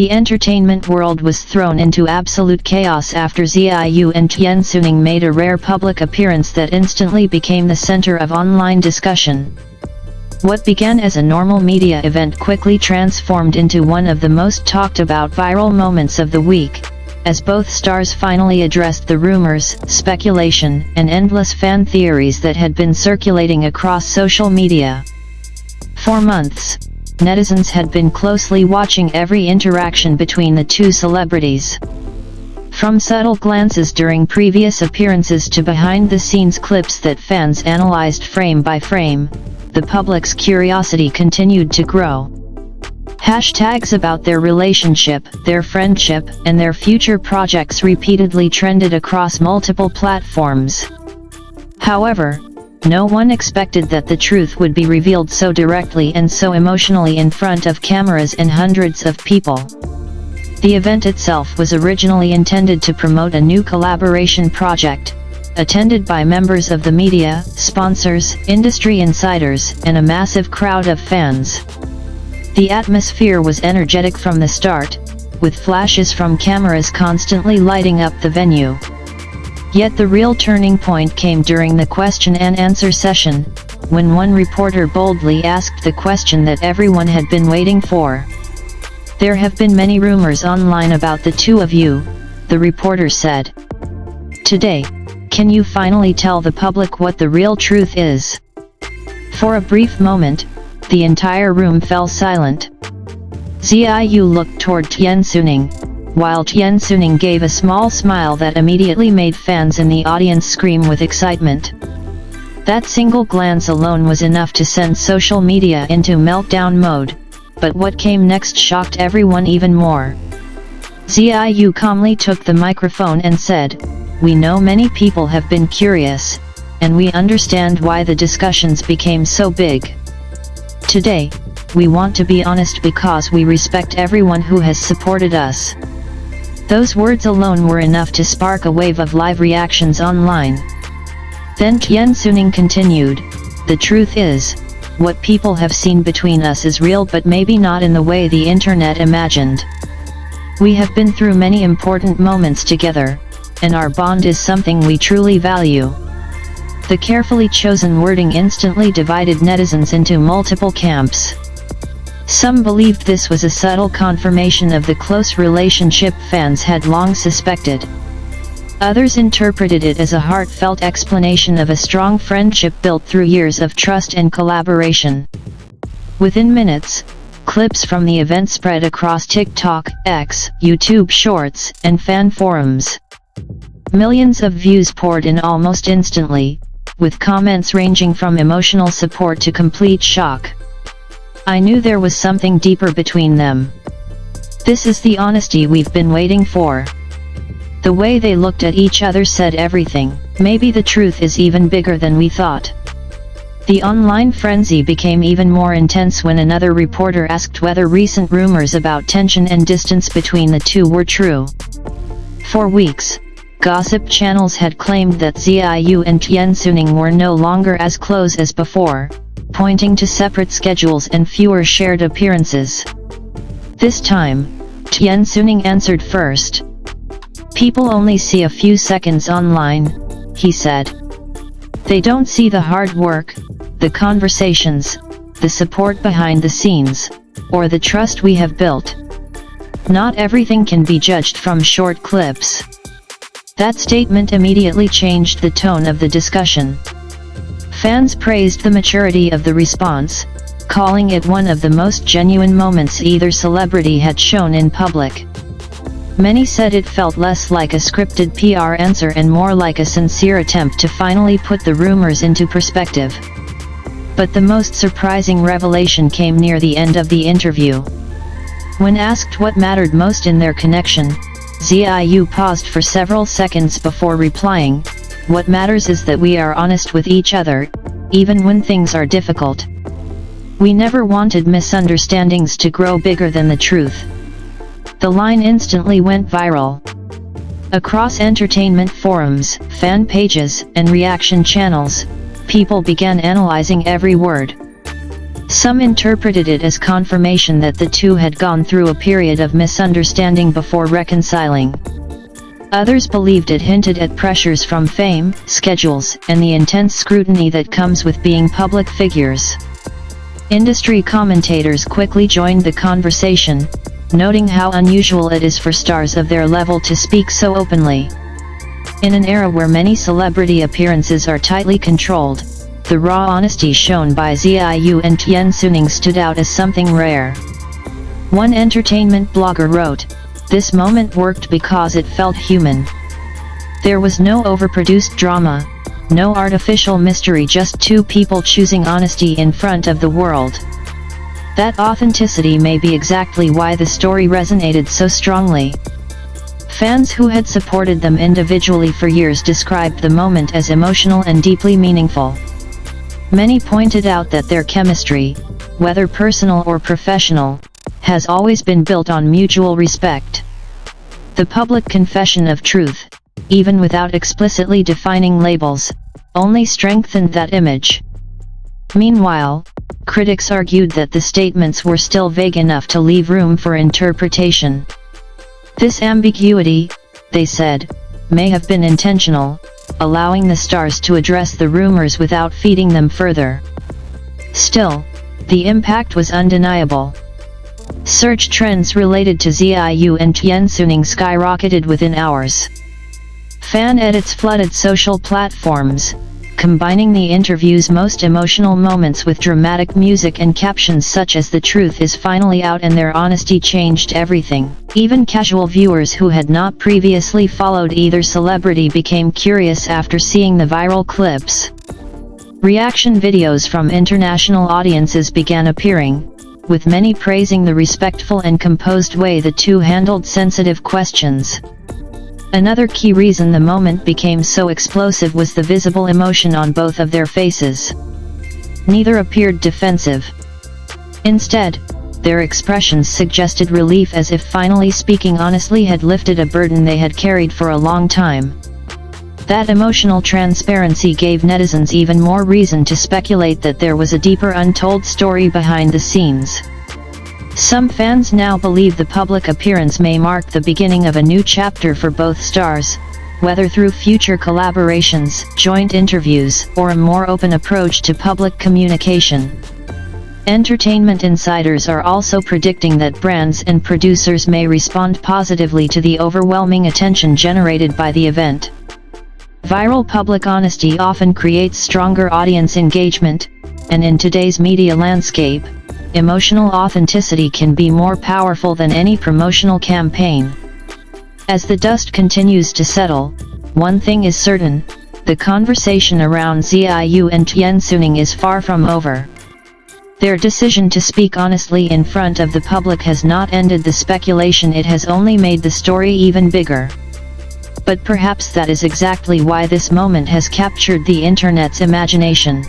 The entertainment world was thrown into absolute chaos after Xiaoyu and Tian Xuning made a rare public appearance that instantly became the center of online discussion. What began as a normal media event quickly transformed into one of the most talked about viral moments of the week, as both stars finally addressed the rumors, speculation, and endless fan theories that had been circulating across social media. For months, netizens had been closely watching every interaction between the two celebrities. From subtle glances during previous appearances to behind-the-scenes clips that fans analyzed frame by frame, the public's curiosity continued to grow. Hashtags about their relationship, their friendship, and their future projects repeatedly trended across multiple platforms. However, no one expected that the truth would be revealed so directly and so emotionally in front of cameras and hundreds of people. The event itself was originally intended to promote a new collaboration project, attended by members of the media, sponsors, industry insiders, and a massive crowd of fans. The atmosphere was energetic from the start, with flashes from cameras constantly lighting up the venue. Yet the real turning point came during the question and answer session, when one reporter boldly asked the question that everyone had been waiting for. "There have been many rumors online about the two of you," the reporter said. "Today, can you finally tell the public what the real truth is?" For a brief moment, the entire room fell silent. Xiaoyu looked toward Tian Xuning, while Tian Xuning gave a small smile that immediately made fans in the audience scream with excitement. That single glance alone was enough to send social media into meltdown mode, but what came next shocked everyone even more. Xiaoyu calmly took the microphone and said, "We know many people have been curious, and we understand why the discussions became so big. Today, we want to be honest because we respect everyone who has supported us." Those words alone were enough to spark a wave of live reactions online. Then Tian Xuning continued, "The truth is, what people have seen between us is real but maybe not in the way the internet imagined. We have been through many important moments together, and our bond is something we truly value." The carefully chosen wording instantly divided netizens into multiple camps. Some believed this was a subtle confirmation of the close relationship fans had long suspected. Others interpreted it as a heartfelt explanation of a strong friendship built through years of trust and collaboration. Within minutes, clips from the event spread across TikTok, X, YouTube Shorts, and fan forums. Millions of views poured in almost instantly, with comments ranging from emotional support to complete shock. "I knew there was something deeper between them. This is the honesty we've been waiting for." The way they looked at each other said everything. Maybe the truth is even bigger than we thought. The online frenzy became even more intense when another reporter asked whether recent rumors about tension and distance between the two were true. For weeks, gossip channels had claimed that Xiaoyu and Tian Xuning were no longer as close as before, pointing to separate schedules and fewer shared appearances. This time, Tian Xuning answered first. "People only see a few seconds online," he said. "They don't see the hard work, the conversations, the support behind the scenes, or the trust we have built. Not everything can be judged from short clips." That statement immediately changed the tone of the discussion. Fans praised the maturity of the response, calling it one of the most genuine moments either celebrity had shown in public. Many said it felt less like a scripted PR answer and more like a sincere attempt to finally put the rumors into perspective. But the most surprising revelation came near the end of the interview. When asked what mattered most in their connection, Xiaoyu paused for several seconds before replying, "What matters is that we are honest with each other, even when things are difficult. We never wanted misunderstandings to grow bigger than the truth." The line instantly went viral. Across entertainment forums, fan pages, and reaction channels, people began analyzing every word. Some interpreted it as confirmation that the two had gone through a period of misunderstanding before reconciling. Others believed it hinted at pressures from fame, schedules, and the intense scrutiny that comes with being public figures. Industry commentators quickly joined the conversation, noting how unusual it is for stars of their level to speak so openly. In an era where many celebrity appearances are tightly controlled, the raw honesty shown by Xiaoyu and Tian Xuning stood out as something rare. One entertainment blogger wrote, "This moment worked because it felt human. There was no overproduced drama, no artificial mystery, just two people choosing honesty in front of the world." That authenticity may be exactly why the story resonated so strongly. Fans who had supported them individually for years described the moment as emotional and deeply meaningful. Many pointed out that their chemistry, whether personal or professional, has always been built on mutual respect. The public confession of truth, even without explicitly defining labels, only strengthened that image. Meanwhile, critics argued that the statements were still vague enough to leave room for interpretation. This ambiguity, they said, may have been intentional, allowing the stars to address the rumors without feeding them further. Still, the impact was undeniable. Search trends related to Xiaoyu and Tian Xuning skyrocketed within hours. Fan edits flooded social platforms, combining the interview's most emotional moments with dramatic music and captions such as "The truth is finally out and their honesty changed everything." Even casual viewers who had not previously followed either celebrity became curious after seeing the viral clips. Reaction videos from international audiences began appearing, with many praising the respectful and composed way the two handled sensitive questions. Another key reason the moment became so explosive was the visible emotion on both of their faces. Neither appeared defensive. Instead, their expressions suggested relief, as if finally speaking honestly had lifted a burden they had carried for a long time. That emotional transparency gave netizens even more reason to speculate that there was a deeper untold story behind the scenes. Some fans now believe the public appearance may mark the beginning of a new chapter for both stars, whether through future collaborations, joint interviews, or a more open approach to public communication. Entertainment insiders are also predicting that brands and producers may respond positively to the overwhelming attention generated by the event. Viral public honesty often creates stronger audience engagement, and in today's media landscape, emotional authenticity can be more powerful than any promotional campaign. As the dust continues to settle, one thing is certain: the conversation around Xiaoyu and Tian Xuning is far from over. Their decision to speak honestly in front of the public has not ended the speculation, it has only made the story even bigger. But perhaps that is exactly why this moment has captured the internet's imagination.